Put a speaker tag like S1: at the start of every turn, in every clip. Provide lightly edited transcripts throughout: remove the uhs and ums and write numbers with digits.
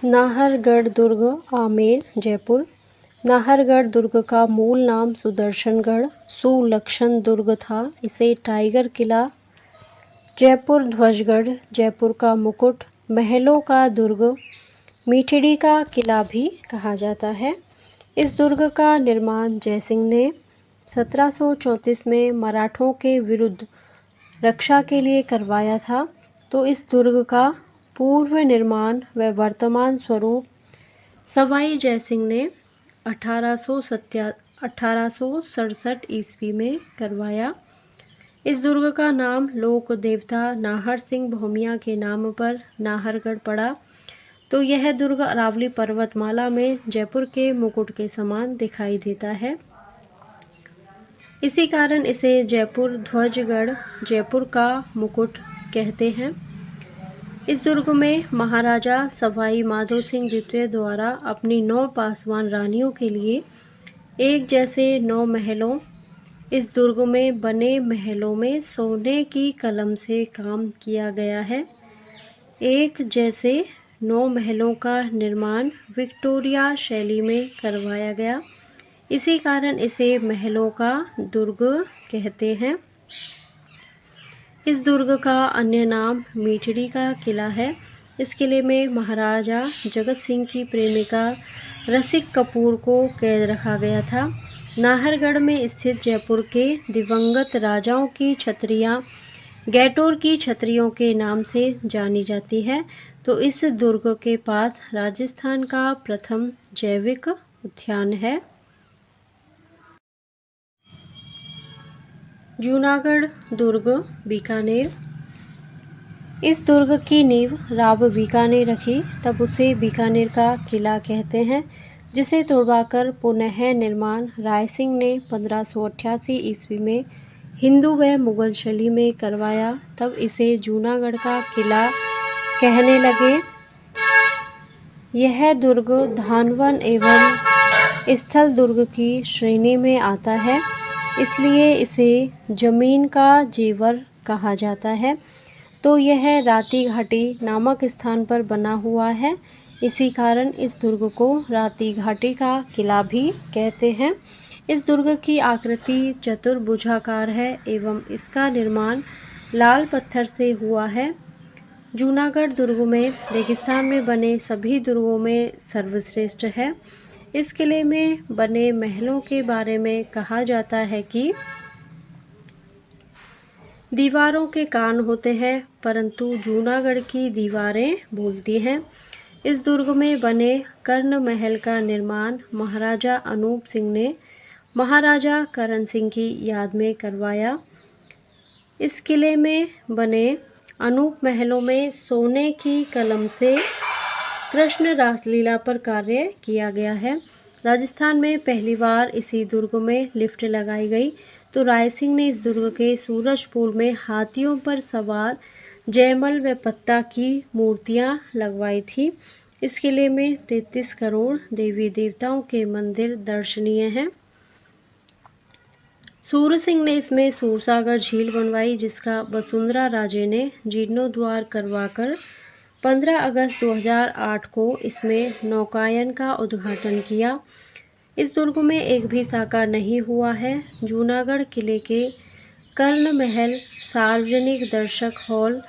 S1: नाहरगढ़ दुर्ग आमेर जयपुर। नाहरगढ़ दुर्ग का मूल नाम सुदर्शनगढ़ सुलक्षण दुर्ग था। इसे टाइगर किला, जयपुर ध्वजगढ़, जयपुर का मुकुट, महलों का दुर्ग, मीठड़ी का किला भी कहा जाता है। इस दुर्ग का निर्माण जयसिंह ने 1734 में मराठों के विरुद्ध रक्षा के लिए करवाया था। तो इस दुर्ग का पूर्व निर्माण व वर्तमान स्वरूप सवाई जयसिंह ने 1867 ईस्वी में करवाया। इस दुर्ग का नाम लोक देवता नाहर सिंह भौमिया के नाम पर नाहरगढ़ पड़ा। तो यह दुर्ग अरावली पर्वतमाला में जयपुर के मुकुट के समान दिखाई देता है। इसी कारण इसे जयपुर ध्वजगढ़, जयपुर का मुकुट कहते हैं। इस दुर्ग में महाराजा सवाई माधो सिंह द्वितीय द्वारा अपनी 9 पासवान रानियों के लिए एक जैसे 9 महलों, इस दुर्ग में बने महलों में सोने की कलम से काम किया गया है। एक जैसे 9 महलों का निर्माण विक्टोरिया शैली में करवाया गया। इसी कारण इसे महलों का दुर्ग कहते हैं। इस दुर्ग का अन्य नाम मीठड़ी का किला है। इस किले में महाराजा जगत सिंह की प्रेमिका रसिक कपूर को कैद रखा गया था। नाहरगढ़ में स्थित जयपुर के दिवंगत राजाओं की छतरियां गैटोर की छतरियों के नाम से जानी जाती है। तो इस दुर्ग के पास राजस्थान का प्रथम जैविक उद्यान है। जूनागढ़ दुर्ग बीकानेर। इस दुर्ग की नींव राव बीका ने रखी, तब उसे बीकानेर का किला कहते हैं, जिसे तोड़वाकर पुनः निर्माण रायसिंह ने 1588 ईस्वी में हिंदू व मुगल शैली में करवाया। तब इसे जूनागढ़ का किला कहने लगे। यह दुर्ग धानवन एवं स्थल दुर्ग की श्रेणी में आता है, इसलिए इसे जमीन का जेवर कहा जाता है। तो यह राती घाटी नामक स्थान पर बना हुआ है। इसी कारण इस दुर्ग को राती घाटी का किला भी कहते हैं। इस दुर्ग की आकृति चतुर्भुजाकार है एवं इसका निर्माण लाल पत्थर से हुआ है। जूनागढ़ दुर्ग में रेगिस्तान में बने सभी दुर्गों में सर्वश्रेष्ठ है। इस किले में बने महलों के बारे में कहा जाता है कि दीवारों के कान होते हैं, परंतु जूनागढ़ की दीवारें बोलती हैं। इस दुर्ग में बने कर्ण महल का निर्माण महाराजा अनूप सिंह ने महाराजा करण सिंह की याद में करवाया। इस किले में बने अनूप महलों में सोने की कलम से कृष्ण रासलीला पर कार्य किया गया है। राजस्थान में पहली बार इसी दुर्ग में लिफ्ट लगाई गई। तो रायसिंह ने इस दुर्ग के सूरजपुर में हाथियों पर सवार जयमल व पत्ता की मूर्तियां लगवाई थी। इस किले में 33 करोड़ देवी देवताओं के मंदिर दर्शनीय हैं। सूर सिंह ने इसमें सूरसागर झील बनवाई, जिसका वसुंधरा राजे ने जीर्णोद्धार करवाकर 15 अगस्त 2008 को इसमें नौकायन का उद्घाटन किया। इस दुर्ग में एक भी साका नहीं हुआ है। जूनागढ़ किले के कर्ण महल सार्वजनिक दर्शक हॉल,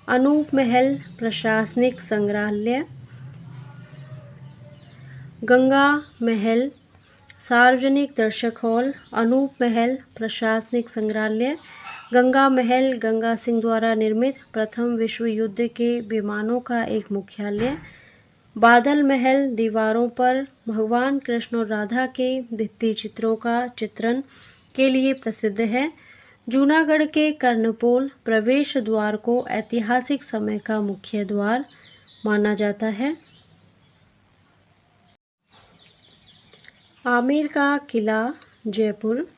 S1: अनूप महल प्रशासनिक संग्रहालय, गंगा महल सार्वजनिक दर्शक हॉल, अनूप महल प्रशासनिक संग्रहालय, गंगा महल गंगा सिंह द्वारा निर्मित प्रथम विश्व युद्ध के विमानों का एक मुख्यालय, बादल महल दीवारों पर भगवान कृष्ण और राधा के भित्ति चित्रों का चित्रण के लिए प्रसिद्ध है। जूनागढ़ के कर्णपोल प्रवेश द्वार को ऐतिहासिक समय का मुख्य द्वार माना जाता है। आमेर का किला जयपुर।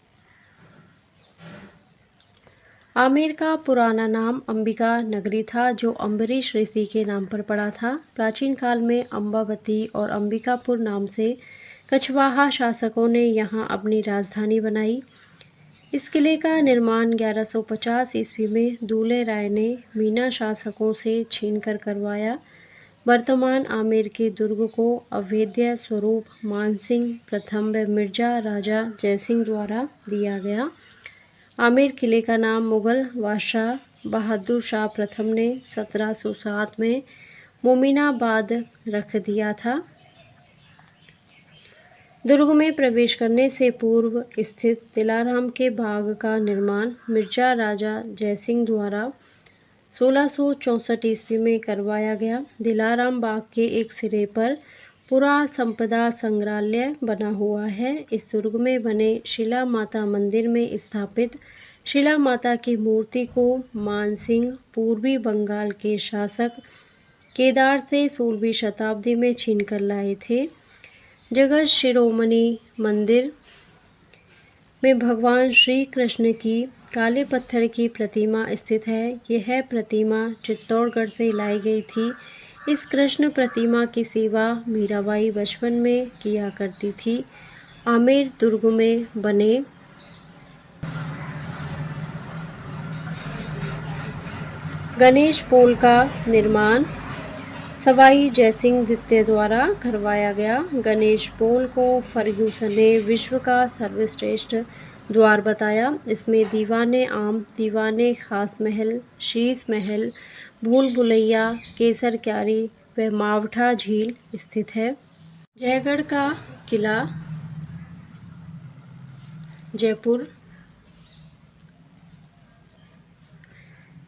S1: आमेर का पुराना नाम अंबिका नगरी था, जो अम्बरीश ऋषि के नाम पर पड़ा था। प्राचीन काल में अम्बावती और अंबिकापुर नाम से कछवाहा शासकों ने यहाँ अपनी राजधानी बनाई। इस किले का निर्माण 1150 ईस्वी में दूले राय ने मीना शासकों से छीनकर करवाया। वर्तमान आमेर के दुर्ग को अवैध स्वरूप मानसिंह प्रथम व मिर्जा राजा जयसिंह द्वारा दिया गया। आमेर किले का नाम मुगल बादशाह बहादुर शाह प्रथम ने 1707 में मोमिनाबाद रख दिया था। दुर्ग में प्रवेश करने से पूर्व स्थित दिलाराम के बाग का निर्माण मिर्जा राजा जयसिंह द्वारा 1664 ईस्वी में करवाया गया। दिलाराम बाग के एक सिरे पर पुरा संपदा संग्रहालय बना हुआ है। इस दुर्ग में बने शिला माता मंदिर में स्थापित शिला माता की मूर्ति को मानसिंह पूर्वी बंगाल के शासक केदार से 16वीं शताब्दी में छीन कर लाए थे। जगत शिरोमणि मंदिर में भगवान श्री कृष्ण की काले पत्थर की प्रतिमा स्थित है। यह प्रतिमा चित्तौड़गढ़ से लाई गई थी। इस कृष्ण प्रतिमा की सेवा मीराबाई बचपन में किया करती थी। आमेर दुर्ग में बने गणेश पोल का निर्माण सवाई जयसिंह द्वितीय द्वारा करवाया गया। गणेश पोल को फर्ग्यूसन ने विश्व का सर्वश्रेष्ठ द्वार बताया। इसमें दीवाने आम, दीवाने खास महल, शीश महल, भूल भुलैया, केसर क्यारी व मावठा झील स्थित है। जयगढ़ का किला जयपुर।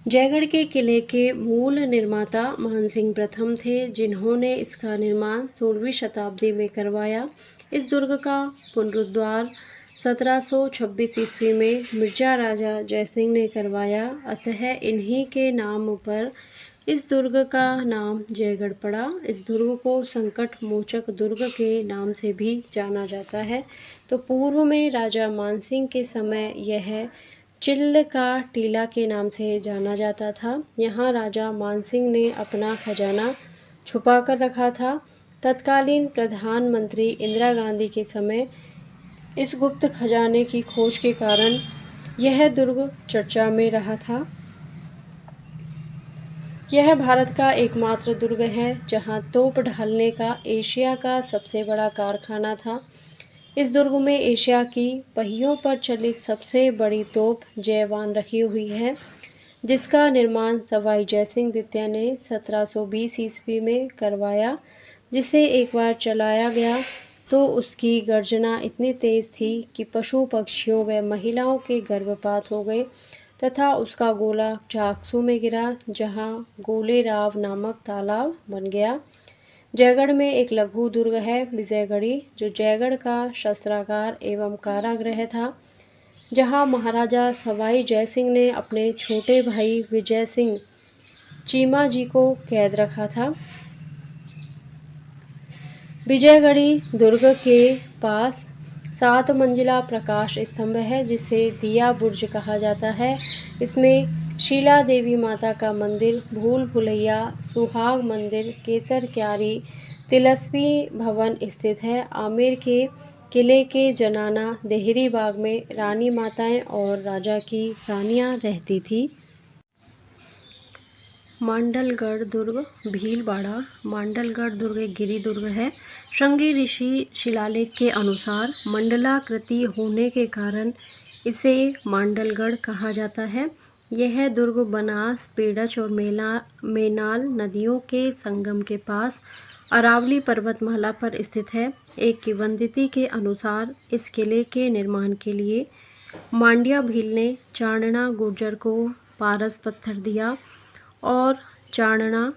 S1: जयगढ़ के किले के मूल निर्माता मानसिंह प्रथम थे, जिन्होंने इसका निर्माण 16वीं शताब्दी में करवाया। इस दुर्ग का पुनरुद्धार 1726 ईस्वी में मिर्जा राजा जयसिंह ने करवाया। अतः इन्हीं के नाम पर इस दुर्ग का नाम जयगढ़ पड़ा। इस दुर्ग को संकट मोचक दुर्ग के नाम से भी जाना जाता है। तो पूर्व में राजा मानसिंह के समय यह चिल्ल का टीला के नाम से जाना जाता था। यहाँ राजा मानसिंह ने अपना खजाना छुपा कर रखा था। तत्कालीन प्रधानमंत्री इंदिरा गांधी के समय इस गुप्त खजाने की खोज के कारण यह दुर्ग चर्चा में रहा था। यह भारत का एकमात्र दुर्ग है जहां तोप ढालने का एशिया का सबसे बड़ा कारखाना था। इस दुर्ग में एशिया की पहियों पर चली सबसे बड़ी तोप जयवान रखी हुई है, जिसका निर्माण सवाई जयसिंह द्वितीय ने 1720 ईस्वी में करवाया। जिसे एक बार चलाया गया तो उसकी गर्जना इतनी तेज थी कि पशु पक्षियों व महिलाओं के गर्भपात हो गए तथा उसका गोला चाकसू में गिरा, जहां गोलेराव नामक तालाब बन गया। जयगढ़ में एक लघु दुर्ग है विजयगढ़ी, जो जयगढ़ का शस्त्रागार एवं कारागृह था, जहां महाराजा सवाई जयसिंह ने अपने छोटे भाई विजय सिंह चीमा जी को कैद रखा था। विजयगढ़ी दुर्ग के पास 7 मंजिला प्रकाश स्तंभ है, जिसे दिया बुर्ज कहा जाता है। इसमें शीला देवी माता का मंदिर, भूल भुलैया, सुहाग मंदिर, केसर क्यारी, तिलस्वी भवन स्थित है। आमेर के किले के जनाना देहरी बाग में रानी माताएं और राजा की रानियां रहती थी। मांडलगढ़ दुर्ग भीलवाड़ा। मांडलगढ़ दुर्ग एक गिरी दुर्ग है। श्रृंगी ऋषि शिलालेख के अनुसार मंडलाकृति होने के कारण इसे मांडलगढ़ कहा जाता है। यह दुर्ग बनास, पेड़च और मेनाल नदियों के संगम के पास अरावली पर्वतमाला पर स्थित है। एक किंवदंती के अनुसार इस किले के निर्माण के लिए मांड्या भील ने चाणना गुर्जर को पारस पत्थर दिया और चाणना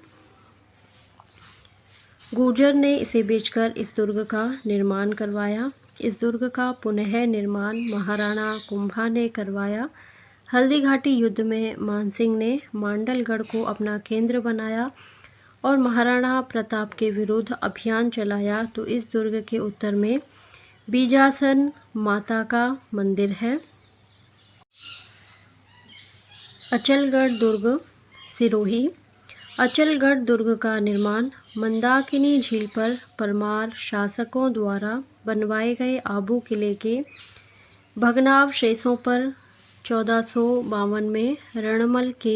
S1: गुर्जर ने इसे बेचकर इस दुर्ग का निर्माण करवाया। इस दुर्ग का पुनः निर्माण महाराणा कुंभा ने करवाया। हल्दी घाटी युद्ध में मानसिंह ने मांडलगढ़ को अपना केंद्र बनाया और महाराणा प्रताप के विरुद्ध अभियान चलाया। तो इस दुर्ग के उत्तर में बीजासन माता का मंदिर है। अचलगढ़ दुर्ग सिरोही। अचलगढ़ दुर्ग का निर्माण मंदाकिनी झील पर परमार शासकों द्वारा बनवाए गए आबू किले के भग्नावशेषों पर 1452 में रणमल के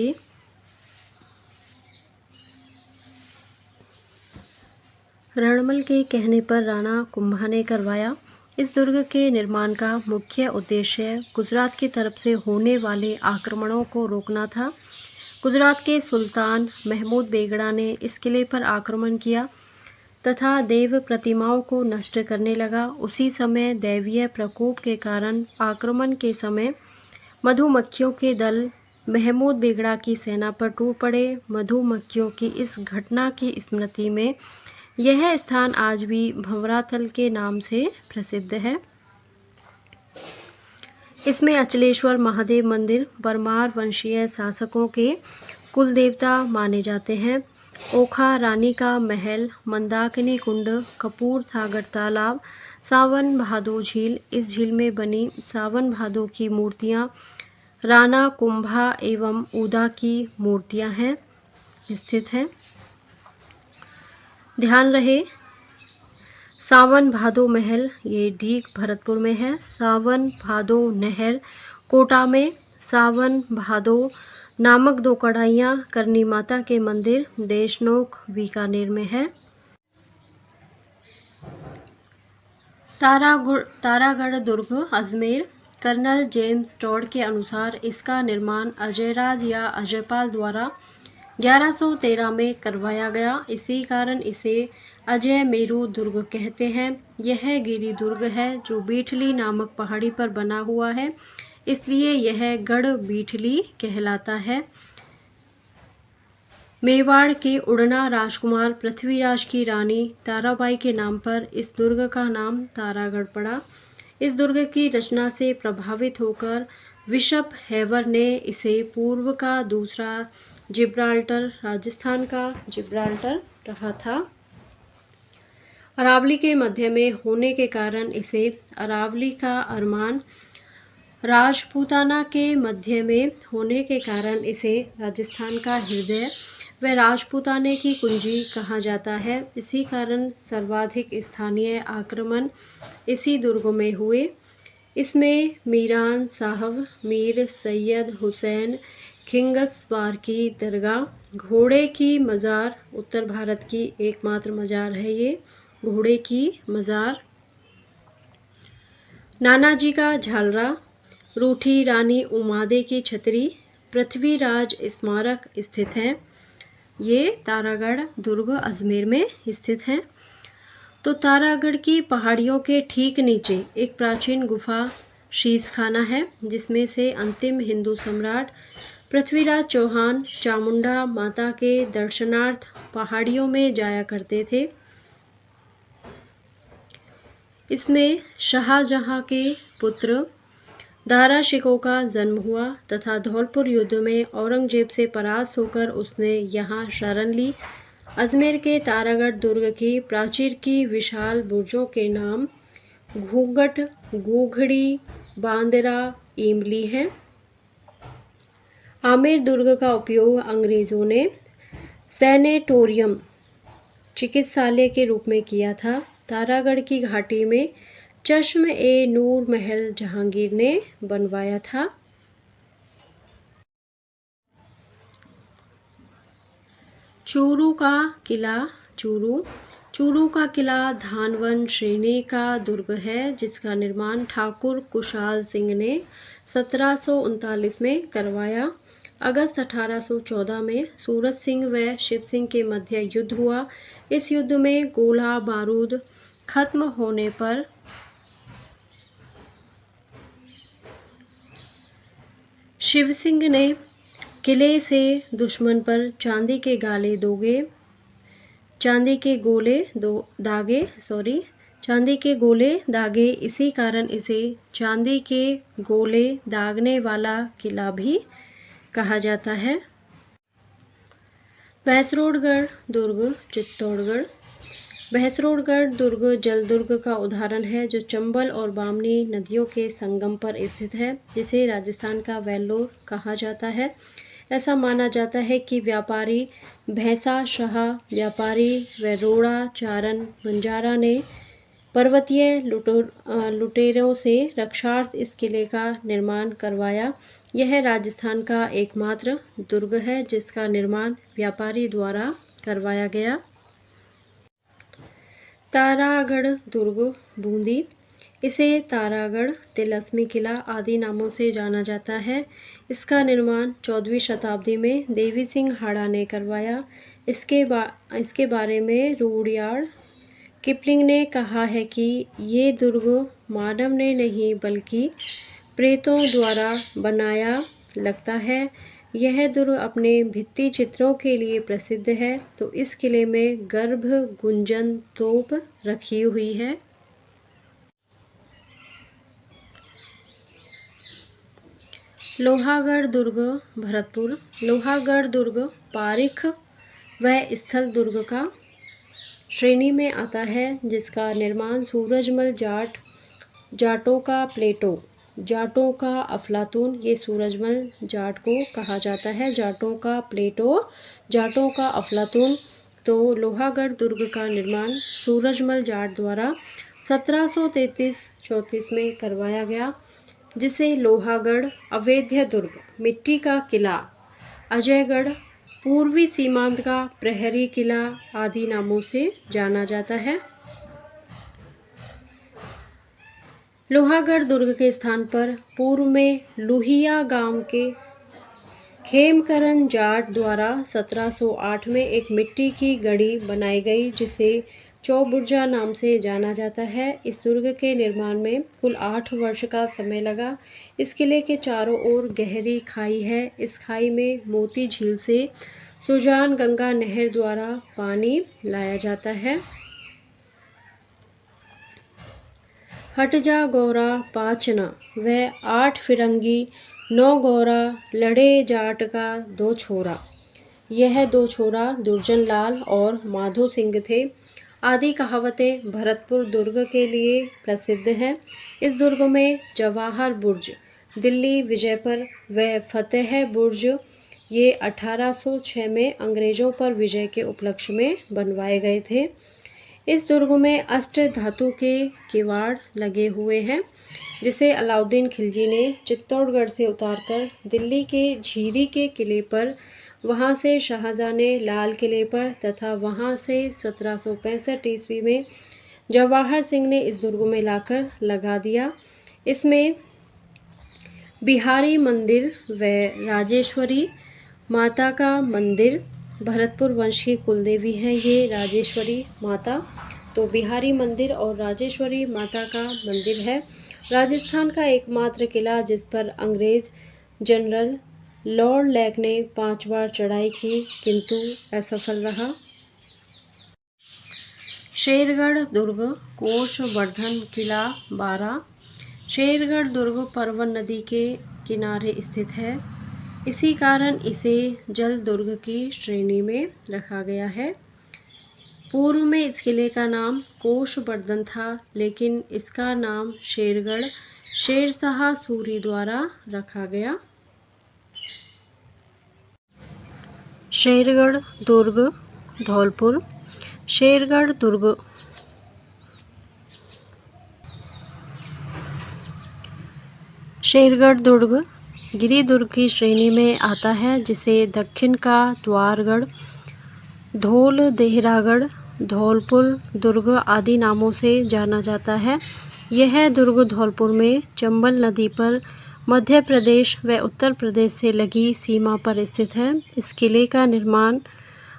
S1: रणमल के कहने पर राणा कुंभा ने करवाया। इस दुर्ग के निर्माण का मुख्य उद्देश्य गुजरात की तरफ से होने वाले आक्रमणों को रोकना था। गुजरात के सुल्तान महमूद बेगड़ा ने इस किले पर आक्रमण किया तथा देव प्रतिमाओं को नष्ट करने लगा। उसी समय दैवीय प्रकोप के कारण आक्रमण के समय मधुमक्खियों के दल महमूद बेगड़ा की सेना पर टूट पड़े। मधुमक्खियों की इस घटना की स्मृति में यह स्थान आज भी भंवरातल के नाम से प्रसिद्ध है। इसमें अचलेश्वर महादेव मंदिर परमार वंशीय शासकों के कुल देवता माने जाते हैं। ओखा रानी का महल, मंदाकिनी कुंड, कपूर सागर तालाब, सावन भादो झील, इस झील में बनी सावन भादो की मूर्तियाँ राणा कुंभा एवं ऊदा की मूर्तियाँ हैं स्थित हैं। ध्यान रहे सावन भादो महल ये ढीक भरतपुर में है। सावन भादो नहर कोटा में। सावन भादो नामक दो कढ़ाइयाँ करनी माता के मंदिर देशनोक बीकानेर में है। Taragarh Durg Ajmer. Colonel James Tod के अनुसार इसका निर्माण अजयराज या अजयपाल द्वारा 1113 में करवाया गया। इसी कारण इसे अजय मेरू दुर्ग कहते हैं। यह गिरी दुर्ग है जो बीठली नामक पहाड़ी पर बना हुआ है, इसलिए यह गढ़ बीठली कहलाता है। मेवाड़ के उड़ना राजकुमार पृथ्वीराज की रानी ताराबाई के नाम पर इस दुर्ग का नाम तारागढ़ पड़ा। इस दुर्ग की रचना से प्रभावित होकर बिशप हेवर ने इसे पूर्व का दूसरा जिब्राल्टर, राजस्थान का जिब्राल्टर कहा था। अरावली के मध्य में होने के कारण इसे अरावली का अरमान, राजपूताना के मध्य में होने के कारण इसे राजस्थान का हृदय व राजपूताने की कुंजी कहा जाता है। इसी कारण सर्वाधिक स्थानीय आक्रमण इसी दुर्ग में हुए। इसमें मीरान साहब, मीर सैयद हुसैन खिंगस्वार की दरगाह, घोड़े की मज़ार, उत्तर भारत की एकमात्र मज़ार है ये घोड़े की मज़ार, नानाजी का झालरा, रूठी रानी उमादे की छतरी, पृथ्वीराज स्मारक स्थित है। ये तारागढ़ दुर्ग अजमेर में स्थित है। तो तारागढ़ की पहाड़ियों के ठीक नीचे एक प्राचीन गुफा शीशखाना है, जिसमें से अंतिम हिंदू सम्राट पृथ्वीराज चौहान चामुंडा माता के दर्शनार्थ पहाड़ियों में जाया करते थे। इसमें शाहजहां के पुत्र दारा शिकोह का जन्म हुआ तथा धौलपुर युद्ध में औरंगजेब से परास्त होकर उसने यहाँ शरण ली। अजमेर के तारागढ़ दुर्ग की प्राचीर की विशाल बुर्जों के नाम घूंघट, गोघड़ी, बांदरा, इमली है। आमेर दुर्ग का उपयोग अंग्रेजों ने सैनेटोरियम, चिकित्सालय के रूप में किया था। तारागढ़ की घाटी में चश्म ए नूर महल जहांगीर ने बनवाया था। चूरू का किला। चूरू का किला धानवन श्रेणी का दुर्ग है, जिसका निर्माण ठाकुर कुशाल सिंह ने 1739 में करवाया। अगस्त 1814 में सूरत सिंह व शिव सिंह के मध्य युद्ध हुआ। इस युद्ध में गोला बारूद खत्म होने पर शिव सिंह ने किले से दुश्मन पर चांदी के गोले दागे। इसी कारण इसे चांदी के गोले दागने वाला किला भी कहा जाता है। भैंसरोडगढ़ दुर्ग चित्तौड़गढ़। भैंसरोडगढ़ दुर्ग जलदुर्ग का उदाहरण है, जो चंबल और बामनी नदियों के संगम पर स्थित है, जिसे राजस्थान का वेल्लोर कहा जाता है। ऐसा माना जाता है कि व्यापारी भैंसा शाह व्यापारी व रोड़ा चारण बंजारा ने पर्वतीय लुटेरों से रक्षार्थ इस किले का निर्माण करवाया। यह राजस्थान का एकमात्र दुर्ग है जिसका निर्माण व्यापारी द्वारा करवाया गया। तारागढ़ दुर्ग बूंदी। इसे तारागढ़, तिलस्मी किला आदि नामों से जाना जाता है। इसका निर्माण 14वीं शताब्दी में देवी सिंह हाड़ा ने करवाया। इसके बारे में रूडयार्ड किपलिंग ने कहा है कि ये दुर्ग मानव ने नहीं बल्कि प्रेतों द्वारा बनाया लगता है। यह दुर्ग अपने भित्ति चित्रों के लिए प्रसिद्ध है। तो इस किले में गर्भ गुंजन तोप रखी हुई है। लोहागढ़ दुर्ग भरतपुर। लोहागढ़ दुर्ग पारीख व स्थल दुर्ग का श्रेणी में आता है, जिसका निर्माण सूरजमल जाटों का प्लेटो, जाटों का अफलातून, ये सूरजमल जाट को कहा जाता है। जाटों का प्लेटो, जाटों का अफलातून। तो लोहागढ़ दुर्ग का निर्माण सूरजमल जाट द्वारा 1733-34 में करवाया गया, जिसे लोहागढ़ अवैध दुर्ग, मिट्टी का किला, अजयगढ़, पूर्वी सीमांत का प्रहरी किला आदि नामों से जाना जाता है। लोहागढ़ दुर्ग के स्थान पर पूर्व में लुहिया गांव के खेमकरण जाट द्वारा 1708 में एक मिट्टी की गढ़ी बनाई गई, जिसे चौबुर्जा नाम से जाना जाता है। इस दुर्ग के निर्माण में कुल 8 वर्ष का समय लगा। इस किले के चारों ओर गहरी खाई है। इस खाई में मोती झील से सुजान गंगा नहर द्वारा पानी लाया जाता है। हटजा गौरा पाचना व 8 फिरंगी 9 गौरा लड़े जाट का 2 छोरा। यह 2 छोरा दुर्जन लाल और माधो सिंह थे। आदि कहावतें भरतपुर दुर्ग के लिए प्रसिद्ध हैं। इस दुर्ग में जवाहर बुर्ज, दिल्ली विजय व फतेह बुर्ज ये 1806 में अंग्रेजों पर विजय के उपलक्ष्य में बनवाए गए थे। इस दुर्ग में अष्ट धातु के किवाड़ लगे हुए हैं, जिसे अलाउद्दीन खिलजी ने चित्तौड़गढ़ से उतारकर दिल्ली के झीरी के किले पर, वहां से शाहजहां ने लाल किले पर तथा वहां से 1765 ईस्वी में जवाहर सिंह ने इस दुर्ग में लाकर लगा दिया। इसमें बिहारी मंदिर व राजेश्वरी माता का मंदिर, भरतपुर वंश की कुलदेवी है ये राजेश्वरी माता। तो बिहारी मंदिर और राजेश्वरी माता का मंदिर है। राजस्थान का एकमात्र किला जिस पर अंग्रेज जनरल लॉर्ड लेक ने 5 बार चढ़ाई की, किंतु असफल रहा। शेरगढ़ दुर्ग कोषवर्धन किला 12। शेरगढ़ दुर्ग परवन नदी के किनारे स्थित है। इसी कारण इसे जल दुर्ग की श्रेणी में रखा गया है। पूर्व में इस किले का नाम कोषवर्धन था, लेकिन इसका नाम शेरगढ़ शेरशाह सूरी द्वारा रखा गया। शेरगढ़ दुर्ग धौलपुर। शेरगढ़ दुर्ग शेरगढ़ दुर्ग गिरिदुर्ग की श्रेणी में आता है, जिसे दक्षिण का द्वारगढ़, धौल देहरागढ़, धौलपुर दुर्ग आदि नामों से जाना जाता है। यह दुर्ग धौलपुर में चंबल नदी पर मध्य प्रदेश व उत्तर प्रदेश से लगी सीमा पर स्थित है। इस किले का निर्माण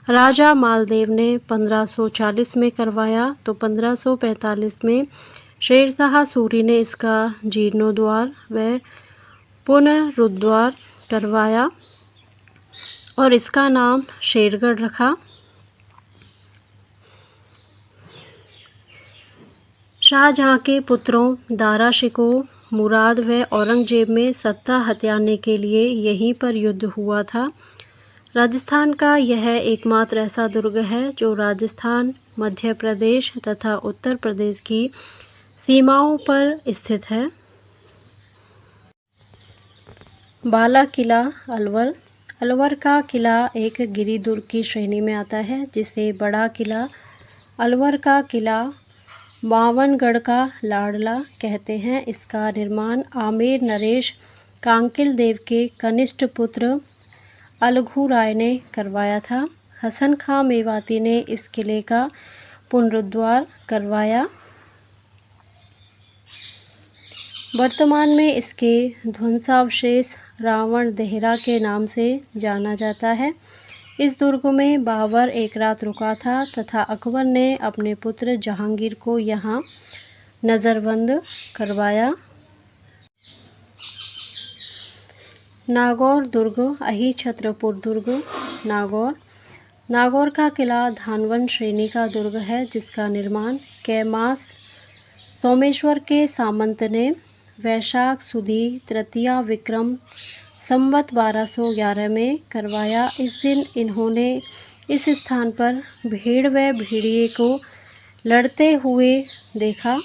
S1: राजा मालदेव ने 1540 में करवाया, तो 1545 में शेरशाह सूरी ने इसका जीर्णोद्धार व पुनरुद्धार करवाया और इसका नाम शेरगढ़ रखा। शाहजहां के पुत्रों दारा शिकोह, मुराद व औरंगजेब में सत्ता हथियाने के लिए यहीं पर युद्ध हुआ था। राजस्थान का यह एकमात्र ऐसा दुर्ग है जो राजस्थान, मध्य प्रदेश तथा उत्तर प्रदेश की सीमाओं पर स्थित है। बाला किला अलवर। अलवर का किला एक गिरिदुर्ग की श्रेणी में आता है, जिसे बड़ा किला, अलवर का किला, बावनगढ़ का लाडला कहते हैं। इसका निर्माण आमेर नरेश कांकिल देव के कनिष्ठ पुत्र अलगू राय ने करवाया था। हसन खां मेवाती ने इस किले का पुनरुद्धार करवाया। वर्तमान में इसके ध्वंसावशेष रावण देहरा के नाम से जाना जाता है। इस दुर्ग में बाबर एक रात रुका था तथा अकबर ने अपने पुत्र जहांगीर को यहाँ नज़रबंद करवाया। नागौर दुर्ग, अहिछत्रपुर दुर्ग, नागौर का किला धानवन श्रेणी का दुर्ग है, जिसका निर्माण कैमास सोमेश्वर के सामंत ने वैशाख सुदी तृतीया विक्रम संवत 1211 में करवाया। इस दिन इन्होंने इस स्थान पर भेड़ व भेड़िए को लड़ते हुए देखा।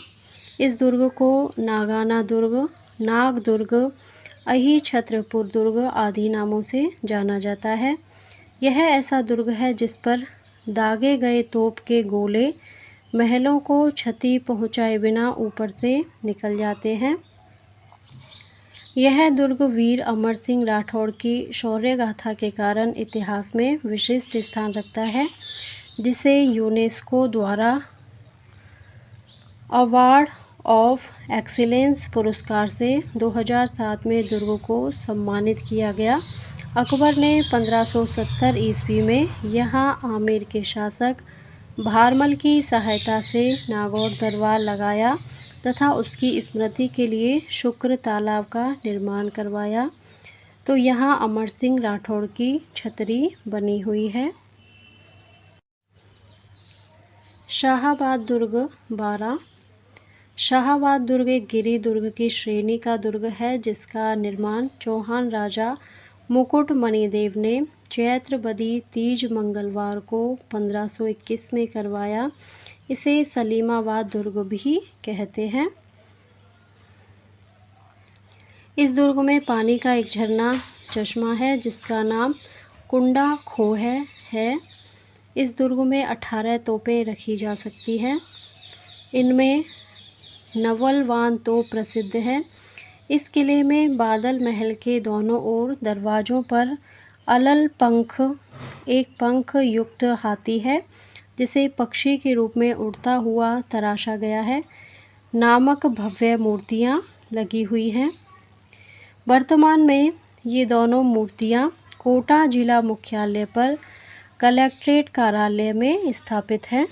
S1: इस दुर्ग को नागाना दुर्ग, नाग दुर्ग, अहिछत्रपुर दुर्ग आदि नामों से जाना जाता है। यह ऐसा दुर्ग है जिस पर दागे गए तोप के गोले महलों को क्षति पहुंचाए बिना ऊपर से निकल जाते हैं। यह दुर्ग वीर अमर सिंह राठौड़ की शौर्य गाथा के कारण इतिहास में विशिष्ट स्थान रखता है, जिसे यूनेस्को द्वारा अवार्ड ऑफ एक्सीलेंस पुरस्कार से 2007 में दुर्ग को सम्मानित किया गया। अकबर ने 1570 ईस्वी में यहाँ आमेर के शासक भारमल की सहायता से नागौर दरबार लगाया तथा उसकी स्मृति के लिए शुक्र तालाब का निर्माण करवाया। तो यहाँ अमर सिंह राठौड़ की छतरी बनी हुई है। शाहाबाद दुर्ग 12। शाहाबाद दुर्ग एक गिरी दुर्ग की श्रेणी का दुर्ग है, जिसका निर्माण चौहान राजा मुकुट मणिदेव ने चैत्र बदी तीज मंगलवार को 1521 में करवाया। इसे सलीमाबाद दुर्ग भी कहते हैं। इस दुर्ग में पानी का एक झरना चश्मा है, जिसका नाम कुंडा खो है। इस दुर्ग में 18 तोपें रखी जा सकती हैं। इनमें नवलवान तोप प्रसिद्ध है। इस किले में बादल महल के दोनों ओर दरवाज़ों पर अलल पंख एक पंख युक्त हाथी है, जिसे पक्षी के रूप में उड़ता हुआ तराशा गया है, नामक भव्य मूर्तियाँ लगी हुई हैं। वर्तमान में ये दोनों मूर्तियाँ कोटा जिला मुख्यालय पर कलेक्ट्रेट कार्यालय में स्थापित हैं।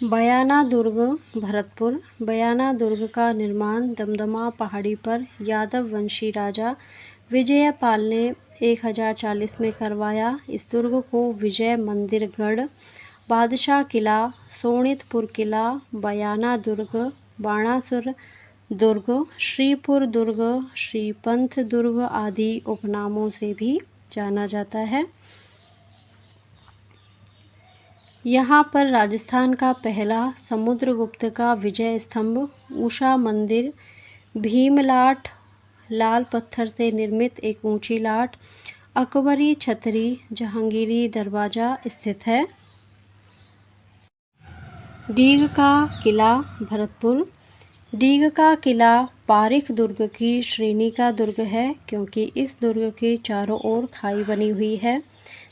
S1: बयाना दुर्ग भरतपुर। बयाना दुर्ग का निर्माण दमदमा पहाड़ी पर यादव वंशी राजा विजयपाल ने 1040 में करवाया। इस दुर्ग को विजय मंदिरगढ़, बादशाह किला, सोनितपुर किला, बयाना दुर्ग, बाणासुर दुर्ग, श्रीपुर दुर्ग, श्रीपंथ दुर्ग आदि उपनामों से भी जाना जाता है। यहाँ पर राजस्थान का पहला समुद्रगुप्त का विजय स्तंभ, उषा मंदिर, भीमलाट, लाल पत्थर से निर्मित एक ऊंची लाट, अकबरी छतरी, जहांगीरी दरवाज़ा स्थित है। डीग का किला भरतपुर। डीग का किला पारिख दुर्ग की श्रेणी का दुर्ग है, क्योंकि इस दुर्ग के चारों ओर खाई बनी हुई है,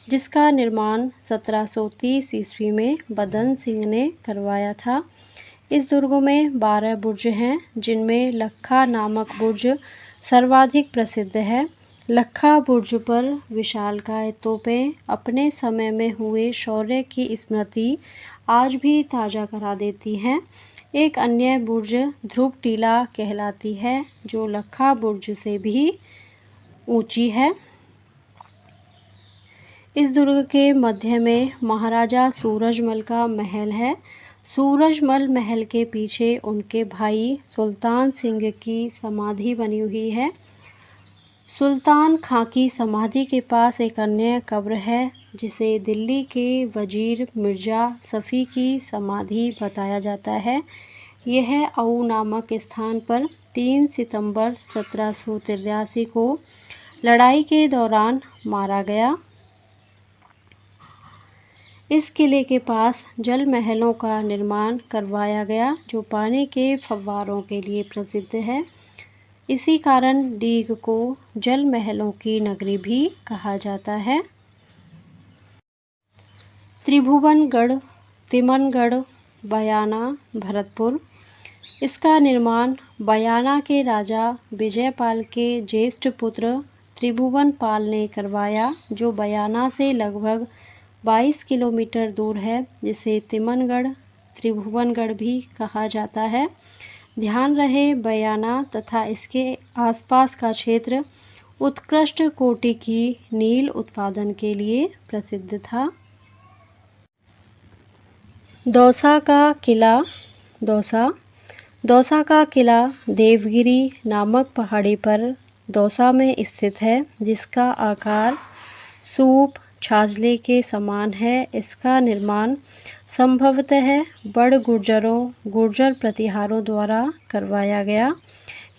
S1: जिसका निर्माण 1730 ईस्वी में बदन सिंह ने करवाया था। इस दुर्ग में 12 बुर्ज हैं, जिनमें लखा नामक बुर्ज सर्वाधिक प्रसिद्ध है। लखा बुर्ज पर विशालकाय तोपें अपने समय में हुए शौर्य की स्मृति आज भी ताज़ा करा देती हैं। एक अन्य बुर्ज ध्रुव टीला कहलाती है, जो लखा बुर्ज से भी ऊंची है। इस दुर्ग के मध्य में महाराजा सूरजमल का महल है। सूरजमल महल के पीछे उनके भाई सुल्तान सिंह की समाधि बनी हुई है। सुल्तान खां की समाधि के पास एक अन्य कब्र है, जिसे दिल्ली के वजीर मिर्ज़ा सफ़ी की समाधि बताया जाता है। यह अऊ नामक स्थान पर 3 सितंबर 1783 को लड़ाई के दौरान मारा गया। इस किले के पास जल महलों का निर्माण करवाया गया, जो पानी के फव्वारों के लिए प्रसिद्ध है। इसी कारण डीग को जल महलों की नगरी भी कहा जाता है। त्रिभुवनगढ़, तिमनगढ़, बयाना, भरतपुर। इसका निर्माण बयाना के राजा विजयपाल के ज्येष्ठ पुत्र त्रिभुवनपाल ने करवाया, जो बयाना से लगभग 22 किलोमीटर दूर है, जिसे तिमनगढ़, त्रिभुवनगढ़ भी कहा जाता है। ध्यान रहे, बयाना तथा इसके आसपास का क्षेत्र उत्कृष्ट कोटि की नील उत्पादन के लिए प्रसिद्ध था। दौसा का किला। दौसा का किला देवगिरी नामक पहाड़ी पर दौसा में स्थित है, जिसका आकार सूप छाजले के समान है। इसका निर्माण संभवतः बड़ गुर्जर प्रतिहारों द्वारा करवाया गया।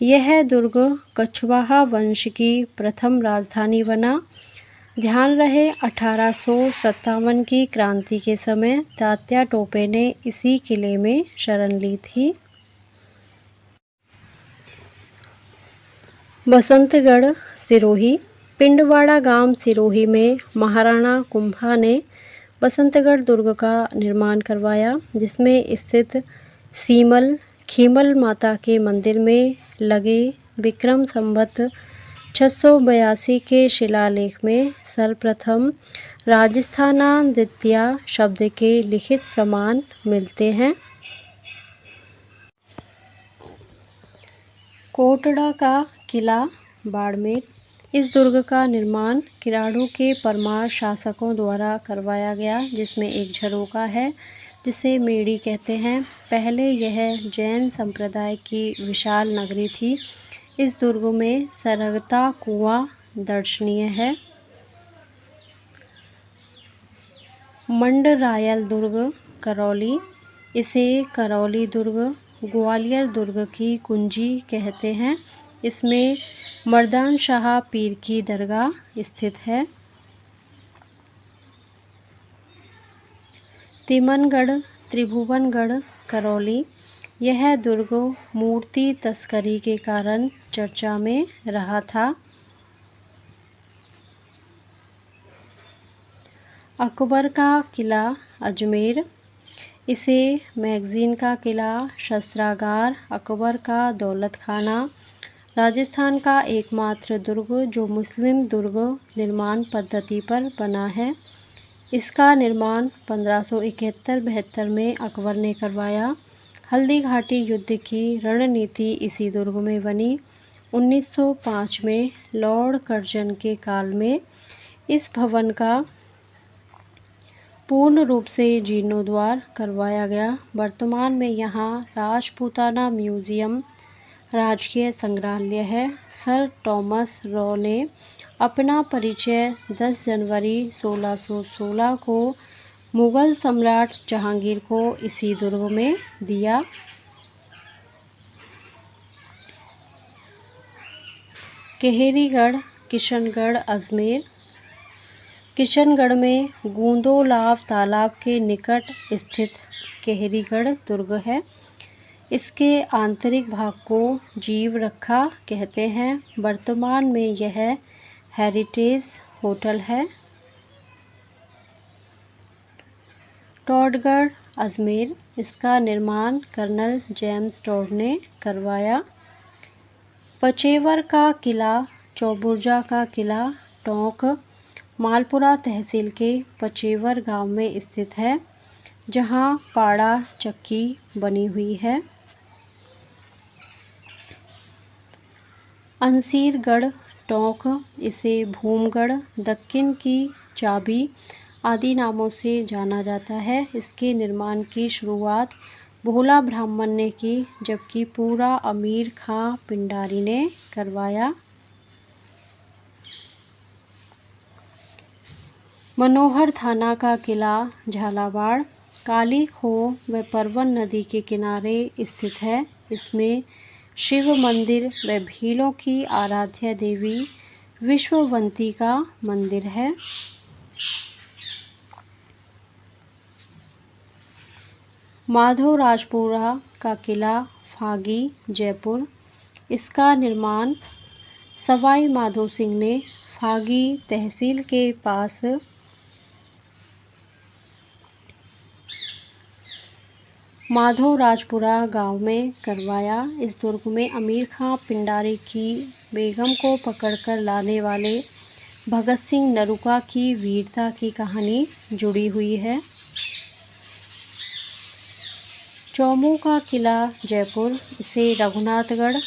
S1: यह दुर्ग कछवाहा वंश की प्रथम राजधानी बना। ध्यान रहे, 1857 की क्रांति के समय तात्या टोपे ने इसी किले में शरण ली थी। बसंतगढ़ सिरोही। पिंडवाड़ा गांव सिरोही में महाराणा कुंभा ने बसंतगढ़ दुर्ग का निर्माण करवाया, जिसमें स्थित खीमल माता के मंदिर में लगे विक्रम संवत 682 के शिलालेख में सर्वप्रथम राजस्थानादित्य शब्द के लिखित प्रमाण मिलते हैं। कोटड़ा का किला, बाड़मेर। इस दुर्ग का निर्माण किराड़ू के परमार शासकों द्वारा करवाया गया, जिसमें एक झरोखा है जिसे मेड़ी कहते हैं। पहले यह जैन संप्रदाय की विशाल नगरी थी। इस दुर्ग में सरगता कुआं दर्शनीय है। मंडरायल दुर्ग, करौली। इसे करौली दुर्ग, ग्वालियर दुर्ग की कुंजी कहते हैं। इसमें मर्दान शाह पीर की दरगाह स्थित है। तिमनगढ़, त्रिभुवनगढ़, करौली। यह दुर्ग मूर्ति तस्करी के कारण चर्चा में रहा था। अकबर का किला, अजमेर। इसे मैगजीन का किला, शस्त्रागार, अकबर का दौलत खाना, राजस्थान का एकमात्र दुर्ग जो मुस्लिम दुर्ग निर्माण पद्धति पर बना है। इसका निर्माण 1571-72 में अकबर ने करवाया। हल्दी घाटी युद्ध की रणनीति इसी दुर्ग में बनी। 1905 में लॉर्ड कर्जन के काल में इस भवन का पूर्ण रूप से जीर्णोद्धार करवाया गया। वर्तमान में यहाँ राजपूताना म्यूजियम, राजकीय संग्रहालय है। सर थॉमस रॉ ने अपना परिचय 10 जनवरी 1616 को मुगल सम्राट जहांगीर को इसी दुर्ग में दिया। केहरीगढ़, किशनगढ़, अजमेर। किशनगढ़ में गूंदोलाव तालाब के निकट स्थित केहरीगढ़ दुर्ग है। इसके आंतरिक भाग को जीव रखा कहते हैं। वर्तमान में यह हेरिटेज होटल है। टॉडगढ़, अजमेर। इसका निर्माण कर्नल जेम्स टॉड ने करवाया। पचेवर का किला, चौबुर्जा का किला, टोंक, मालपुरा तहसील के पचेवर गांव में स्थित है, जहां पाड़ा चक्की बनी हुई है। अंसीरगढ़, टोंक। इसे भूमगढ़, दक्कन की चाबी आदि नामों से जाना जाता है। इसके निर्माण की शुरुआत भोला ब्राह्मण ने की, जबकि पूरा अमीर खां पिंडारी ने करवाया। मनोहर थाना का किला, झालावाड़, काली खो व परवन नदी के किनारे स्थित है। इसमें शिव मंदिर व भीलों की आराध्य देवी विश्ववंती का मंदिर है। माधोराजपुरा का किला, फागी, जयपुर। इसका निर्माण सवाई माधो सिंह ने फागी तहसील के पास माधवराजपुरा गांव में करवाया। इस दुर्ग में अमीर खां पिंडारी की बेगम को पकड़कर लाने वाले भगत सिंह नरूका की वीरता की कहानी जुड़ी हुई है। चौमू का किला जयपुर, इसे रघुनाथगढ़,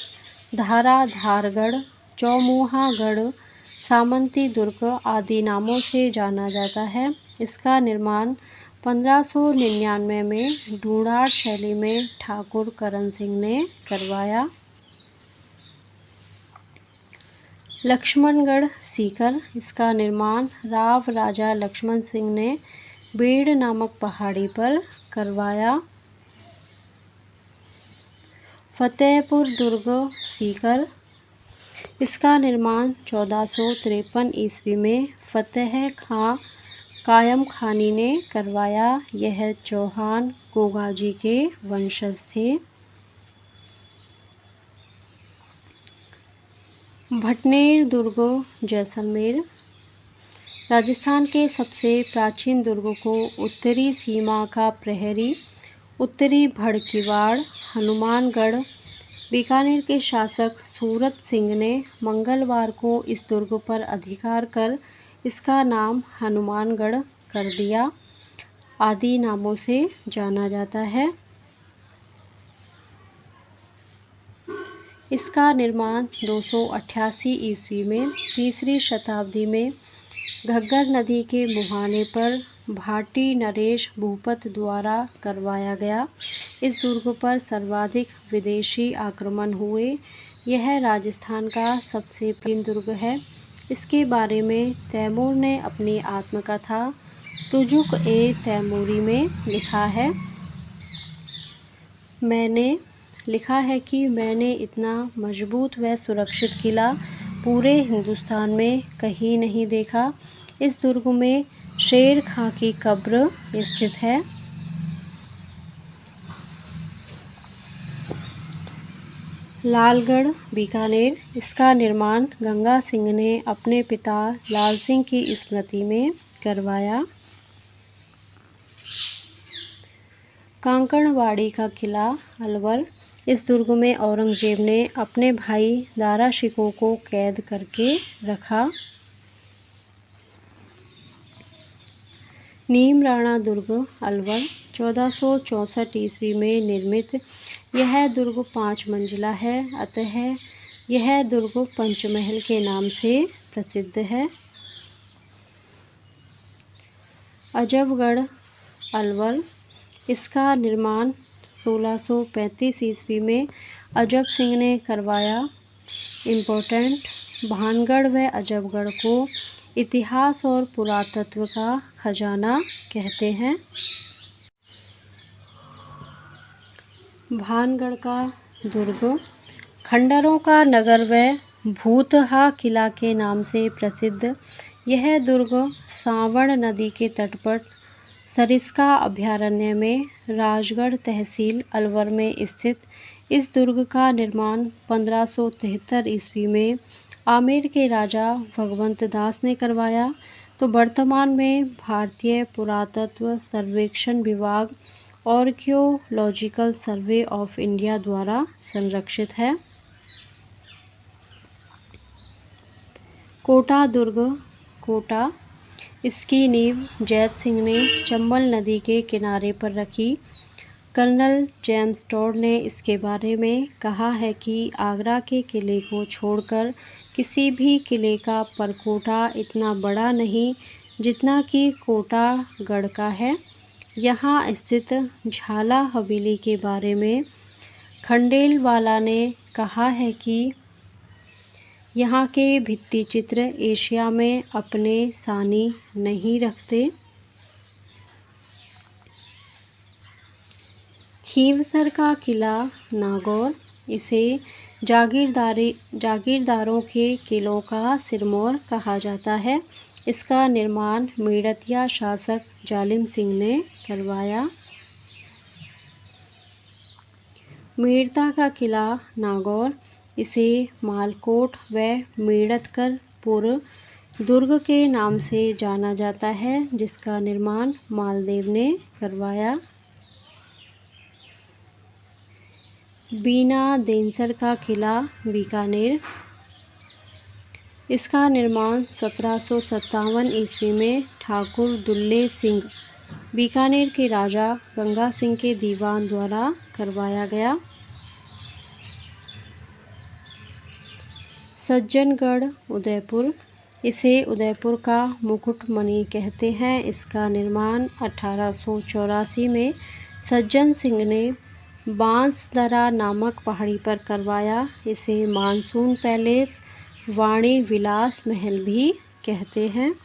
S1: धाराधारगढ़, चौमुहागढ़, सामंती दुर्ग आदि नामों से जाना जाता है। इसका निर्माण 1599 में ढूंढाड़ शैली में ठाकुर करण सिंह ने करवाया। लक्ष्मणगढ़ सीकर, इसका निर्माण राव राजा लक्ष्मण सिंह ने बेड़ नामक पहाड़ी पर करवाया। फतेहपुर दुर्ग सीकर, इसका निर्माण 1453 ईस्वी में फतेह खां कायम खानी ने करवाया। यह चौहान गोगाजी के वंशज थे। भटनेर दुर्ग जैसलमेर, राजस्थान के सबसे प्राचीन दुर्ग को उत्तरी सीमा का प्रहरी, उत्तरी भड़कीवाड़, हनुमानगढ़, बीकानेर के शासक सूरत सिंह ने मंगलवार को इस दुर्ग पर अधिकार कर इसका नाम हनुमानगढ़ कर दिया। आदि नामों से जाना जाता है। इसका निर्माण 288 ईस्वी में 3री शताब्दी में घग्गर नदी के मुहाने पर भाटी नरेश भूपत द्वारा करवाया गया। इस दुर्ग पर सर्वाधिक विदेशी आक्रमण हुए। यह राजस्थान का सबसे प्राचीन दुर्ग है। इसके बारे में तैमूर ने अपनी आत्मकथा तुजुक ए तैमूरी में लिखा है। मैंने लिखा है कि मैंने इतना मजबूत व सुरक्षित किला पूरे हिंदुस्तान में कहीं नहीं देखा। इस दुर्ग में शेर खां की कब्र स्थित है। लालगढ़ बीकानेर, इसका निर्माण गंगा सिंह ने अपने पिता लाल सिंह की स्मृति में करवाया। कांकड़वाड़ी का किला अलवर, इस दुर्ग में औरंगजेब ने अपने भाई दारा शिकोह को कैद करके रखा। नीम राणा दुर्ग अलवर, 1464 ईस्वी में निर्मित यह दुर्ग 5 मंजिला है। अतः यह दुर्ग पंचमहल के नाम से प्रसिद्ध है। अजबगढ़ अलवर, इसका निर्माण 1635 ईस्वी में अजब सिंह ने करवाया। इम्पोर्टेंट, भानगढ़ व अजबगढ़ को इतिहास और पुरातत्व का खजाना कहते हैं। भानगढ़ का दुर्ग खंडरों का नगर व भूतहा किला के नाम से प्रसिद्ध। यह दुर्ग सांवण नदी के तट पर सरिस्का अभयारण्य में राजगढ़ तहसील अलवर में स्थित। इस दुर्ग का निर्माण 1573 ईस्वी में आमेर के राजा भगवंत दास ने करवाया। तो वर्तमान में भारतीय पुरातत्व सर्वेक्षण विभाग आर्कियोलॉजिकल सर्वे ऑफ इंडिया द्वारा संरक्षित है। कोटा दुर्ग कोटा, इसकी नींव जैत सिंह ने चंबल नदी के किनारे पर रखी। कर्नल जेम्स टॉड ने इसके बारे में कहा है कि आगरा के किले को छोड़कर किसी भी किले का परकोटा इतना बड़ा नहीं जितना कि कोटागढ़ का है। यहाँ स्थित झाला हवेली के बारे में खंडेलवाला ने कहा है कि यहाँ के भित्ति चित्र एशिया में अपने सानी नहीं रखते। खींवसर का किला नागौर, इसे जागीरदारों के किलों का सिरमौर कहा जाता है। इसका निर्माण मेड़तिया शासक जालिम सिंह ने करवाया। मेड़ता का किला नागौर, इसे मालकोट व मेड़तकरपुर दुर्ग के नाम से जाना जाता है, जिसका निर्माण मालदेव ने करवाया। बीना देनसर का किला बीकानेर। इसका निर्माण 1757 ईस्वी में ठाकुर दुल्ले सिंह बीकानेर के राजा गंगा सिंह के दीवान द्वारा करवाया गया। सज्जनगढ़ उदयपुर, इसे उदयपुर का मुकुटमणि कहते हैं। इसका निर्माण 1884 में सज्जन सिंह ने बांसदरा नामक पहाड़ी पर करवाया। इसे मानसून पैलेस, वाणी विलास महल भी कहते हैं।